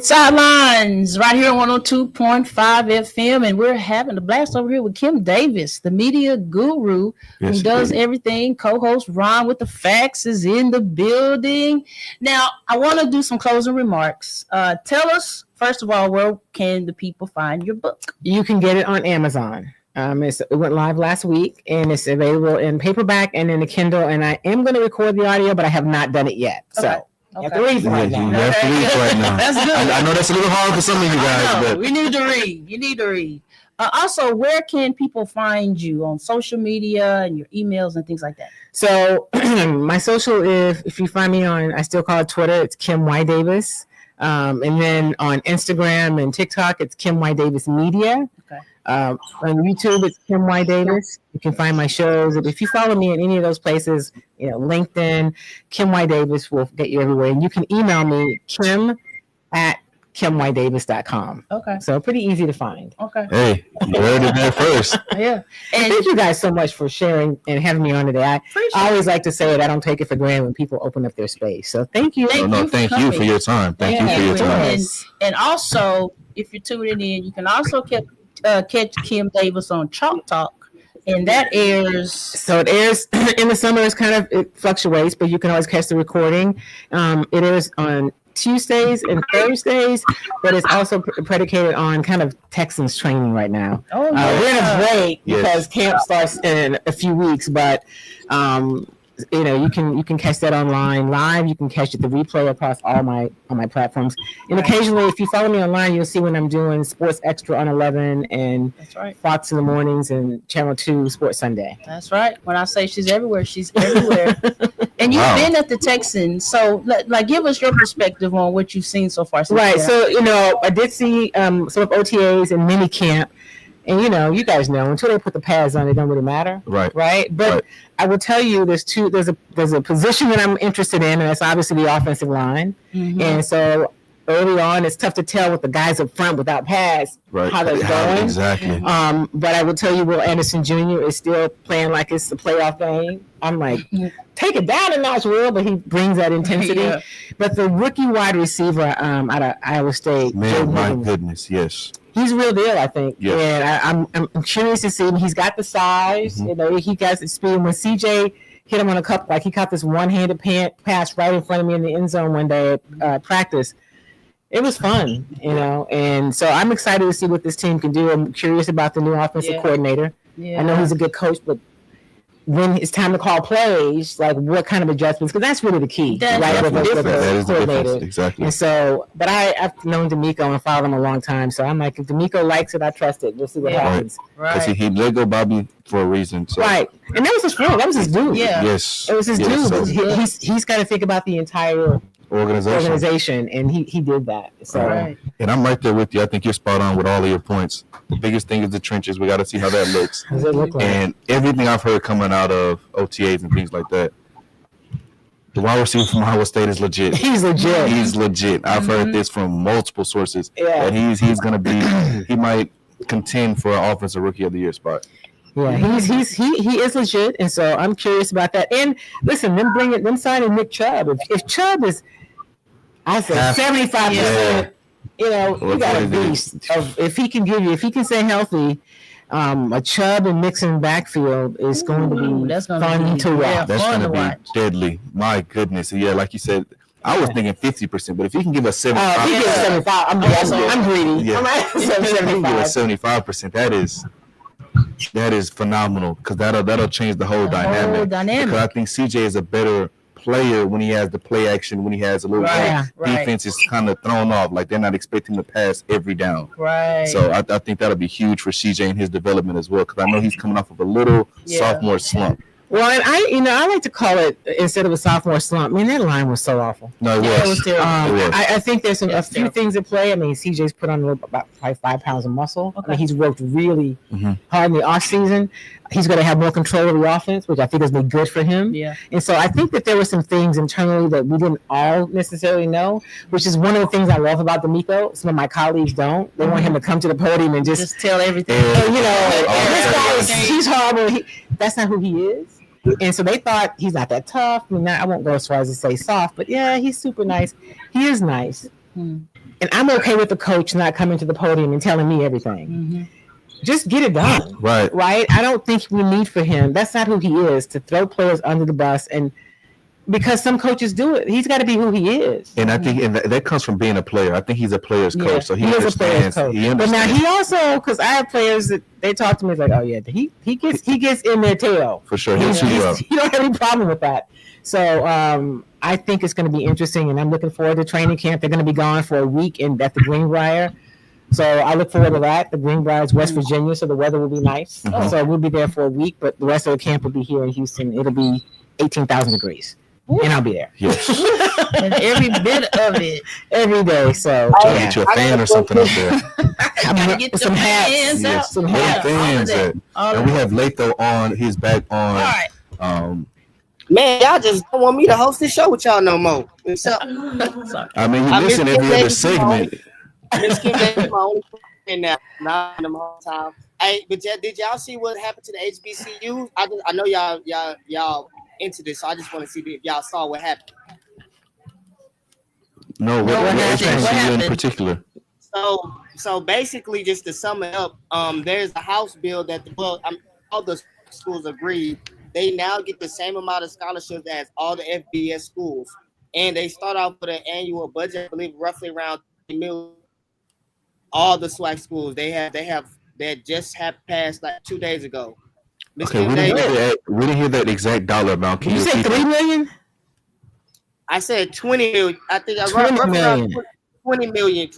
Sidelines, right here on 102.5 FM, and we're having a blast over here with Kim Davis, the media guru who does everything. Co-host Ron with the Facts is in the building. Now, I want to do some closing remarks. Tell us, first of all, where can the people find your book? You can get it on Amazon. It went live last week, and it's available in paperback and in the Kindle, and I am going to record the audio, but I have not done it yet. Okay. So. You have to read right now. That's good. I know that's a little hard for some of you guys, but we need to read. You need to read. Also, where can people find you on social media and your emails and things like that? So my social, if you find me on, I still call it Twitter, it's Kim Y. Davis. And then on Instagram and TikTok, it's Kim Y. Davis Media. Okay. On YouTube, it's Kim Y. Davis. You can find my shows. If you follow me in any of those places, LinkedIn, Kim Y. Davis will get you everywhere. And you can email me, kim@kimydavis.com. Okay. So pretty easy to find. Okay. Hey, you heard it there first. Yeah. And thank you guys so much for sharing and having me on today. I always like to say it. I don't take it for granted when people open up their space. So thank you. Thank you for your time. Thank you for your time. And also, if you're tuning in, you can also catch Kim Davis on Chalk Talk. And that airs. So it airs in the summer. It fluctuates, but you can always catch the recording. It airs on Tuesdays and Thursdays, but it's also predicated on kind of Texans training right now. Oh, yeah. We're in a break because camp starts in a few weeks, but you can catch that online live. You can catch the replay across all my platforms. And occasionally, if you follow me online, you'll see when I'm doing Sports Extra on 11 and Fox in the mornings and Channel 2 Sports Sunday. That's right. When I say she's everywhere, she's everywhere. And you've been at the Texans, so give us your perspective on what you've seen so far. Right. So I did see some of OTAs and mini camp. And you guys know until they put the pads on, it don't really matter. Right. But I will tell you, there's a position that I'm interested in, and that's obviously the offensive line. Mm-hmm. And so early on, it's tough to tell with the guys up front without pads how they're going. Exactly. But I will tell you, Will Anderson Jr. is still playing like it's the playoff game. I'm like, take it down a notch, Will, but he brings that intensity. Yeah. But the rookie wide receiver out of Iowa State, man, my goodness, yes. He's a real deal, I think. Yes. And I'm curious to see him. He's got the size. Mm-hmm. He got the speed. When CJ hit him on a couple, like he caught this one-handed pass right in front of me in the end zone one day at practice. It was fun, And so I'm excited to see what this team can do. I'm curious about the new offensive coordinator. Yeah. I know he's a good coach, but when it's time to call plays, like what kind of adjustments? Because that's really the key, right? That is the difference, exactly. And so, but I've known D'Amico and followed him a long time. So I'm like, if D'Amico likes it, I trust it. We'll see what happens. Right. Because he let go Bobby for a reason. So. Right. And that was his friend. That was his dude. Yeah. Yes. It was his dude. So. He's got to think about the entire organization, and he did that. So, and I'm right there with you. I think you're spot on with all of your points. The biggest thing is the trenches. We got to see how that looks. How does it look like? And everything I've heard coming out of OTAs and things like that, the wide receiver from Iowa State is legit. He's legit. I've heard this from multiple sources. Yeah. That he's going to be. He might contend for an offensive rookie of the year spot. Yeah, he is legit, and so I'm curious about that. And listen, them signing Nick Chubb. If Chubb is, I said 75%. You got a beast. If he can stay healthy, a Chubb and Mixon backfield is going to be fun to watch. That's going to be deadly. My goodness. Yeah, like you said, I was thinking 50%, but if he can give us 75%, if he gives 75, I'm greedy. Yeah. I'm at 75. 75%. That is phenomenal because that'll change the whole dynamic. Because I think CJ is a better player when he has the play action, when he has a little defense is kind of thrown off, like they're not expecting to pass every down. Right. So I think that'll be huge for CJ and his development as well, because I know he's coming off of a little sophomore slump. Well, and I like to call it, instead of a sophomore slump, I mean, that line was so awful. No, it was. I think there's a few things at play. I mean, CJ's put on about 5 pounds of muscle. Okay. I mean, he's worked really hard in the offseason. He's going to have more control of the offense, which I think is going to be good for him. Yeah. And so I think that there were some things internally that we didn't all necessarily know, which is one of the things I love about D'Amico. Some of my colleagues don't. They want him to come to the podium and just tell everything. This guy he's horrible. That's not who he is. And so they thought he's not that tough. I mean, I won't go as far as to say soft, but yeah, he's super nice. He is nice. And I'm okay with the coach not coming to the podium and telling me everything. Mm-hmm. Just get it done. Right. I don't think we need for him. That's not who he is, to throw players under the bus. And because some coaches do it, he's got to be who he is. And I think that comes from being a player. I think he's a player's coach, so he understands. Is a player's coach. But now he also, because I have players that they talk to me like, oh yeah, he gets in their tail for sure. He don't have any problem with that. So I think it's going to be interesting, and I'm looking forward to training camp. They're going to be gone for a week at the Greenbrier. So I look forward to that. The Greenbrier is West Virginia, so the weather will be nice. Mm-hmm. So we'll be there for a week, but the rest of the camp will be here in Houston. It'll be 18,000 degrees. Ooh. And I'll be there. Yes. And every bit of it. Every day. So try to get you a fan or something up there. Gotta get some hats. Yes. Some fans. And we have Latho on. He's back on. All right. Man, y'all just don't want me to host this show with y'all no more. So, I mean, you listen every other segment. Miss Kim Davis, my only friend now. Not the whole time. Hey, but did y'all see what happened to the HBCU? I know y'all into this, so I just want to see if y'all saw what happened. No, what happened in particular? So basically, just to sum it up, there's a House bill that all the schools agreed. They now get the same amount of scholarships as all the FBS schools, and they start off with an annual budget, I believe, roughly around $30 million. All the SWAC schools that just have passed like 2 days ago. Okay, we didn't hear that exact dollar amount. Can you say $3 million? I said 20 million. I think I around 20 million.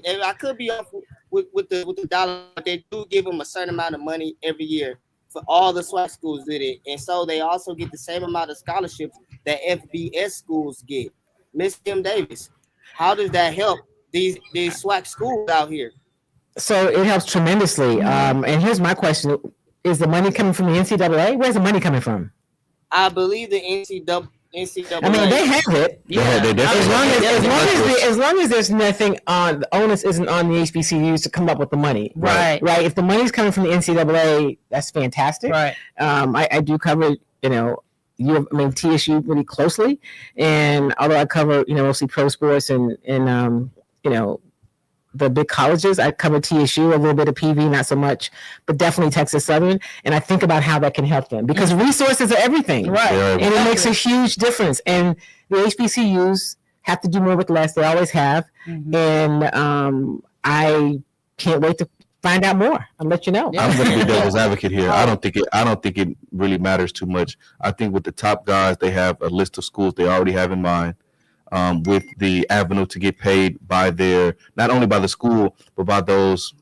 And I could be off with the dollar. They do give them a certain amount of money every year for all the SWAC schools did it, and so they also get the same amount of scholarships that FBS schools get. Miss Kim Davis, how does that help these SWAC schools out here? So it helps tremendously. And here's my question: is the money coming from the NCAA? Where's the money coming from? I believe the NCAA. I mean, they have it. Yeah, they definitely. As long as there's nothing on the onus isn't on the HBCUs to come up with the money. Right. If the money's coming from the NCAA, that's fantastic. Right. I do cover TSU really closely, and although I cover mostly pro sports and the big colleges, I cover TSU, a little bit of PV, not so much, but definitely Texas Southern. And I think about how that can help them because resources are everything. Right. And it makes a huge difference. And the HBCUs have to do more with less. They always have. Mm-hmm. And I can't wait to find out more. I'll let you know. I'm going to be devil's advocate here. I don't think it really matters too much. I think with the top guys, they have a list of schools they already have in mind. With the avenue to get paid by not only by the school, but by those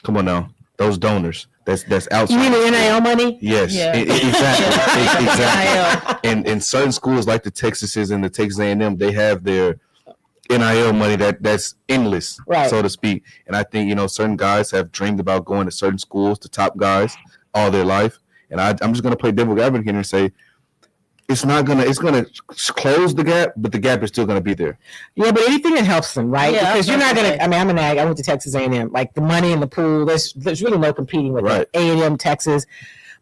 donors. That's outside. You mean the NIL money? Yes, yeah. Exactly. And certain schools like the Texases and the Texas A&M, they have their NIL money that's endless, right, so to speak. And I think certain guys have dreamed about going to certain schools, the top guys, all their life. And I'm just gonna play devil's advocate here and say, it's gonna close the gap, but the gap is still gonna be there. Yeah, but anything that helps them, right? Yeah, because you're not gonna. I mean, I'm an ag. I went to Texas A&M. Like the money in the pool, there's really no competing with right. A&M, Texas.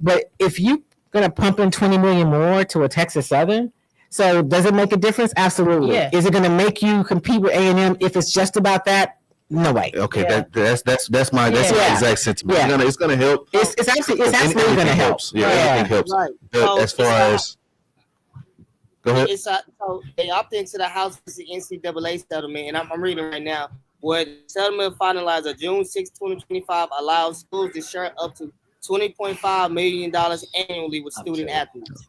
But if you're gonna pump in $20 million more to a Texas Southern, so does it make a difference? Absolutely. Yeah. Is it gonna make you compete with A&M if it's just about that? No way. Okay, yeah. that's my exact sentiment. Yeah. It's gonna help. It's absolutely gonna help. Yeah, anything helps. Right. But as far as go ahead. So they opted into the House with the NCAA settlement, and I'm reading right now. Where the settlement finalized on June 6, 2025 allows schools to share up to $20.5 million annually with student athletes.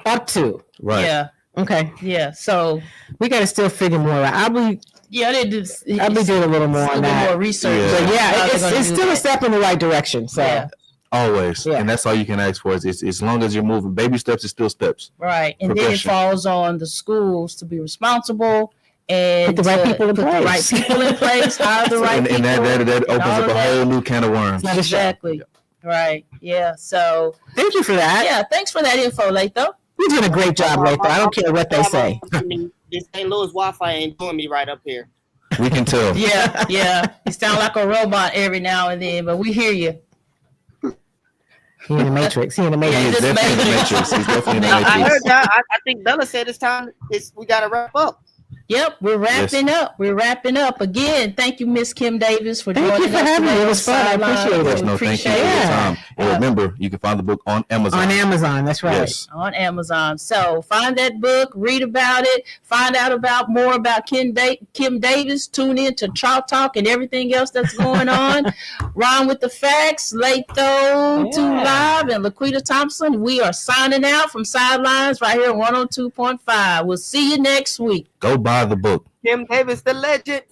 Up to. Right. Yeah. Okay. Yeah. So we got to still figure more out. I'll be doing a little more on that. More research. Yeah. But it's still a step in the right direction. So. Yeah. Always, and that's all you can ask for. Is as long as you're moving, baby steps is still steps. Right, and then it falls on the schools to be responsible and put the right people in place. Hire the right people, and that opens up a whole new can of worms. Exactly. Right. Yeah. So thank you for that. Yeah. Thanks for that info, Latho. You're doing a great job, Latho. I don't care what they say. This St. Louis Wi-Fi ain't doing me right up here. We can tell. Yeah. You sound like a robot every now and then, but we hear you. He in the Matrix. He's definitely in the Matrix. I heard that. I think Bella said it's time. We got to wrap up. Yep, we're wrapping up. We're wrapping up again. Thank you, Miss Kim Davis, for joining us. Thank you for having me. It was fun. I appreciate it. Thank you for your time. And remember, you can find the book on Amazon. On Amazon, that's right. Yes. On Amazon. So find that book, read about it, find out more about Kim Davis. Tune in to Chalk Talk and everything else that's going on. Ron with the Facts, Latho, 2 Live, and Laquita Thompson. We are signing out from Sidelines right here on 102.5. We'll see you next week. Go buy the book. Kim Davis, the legend.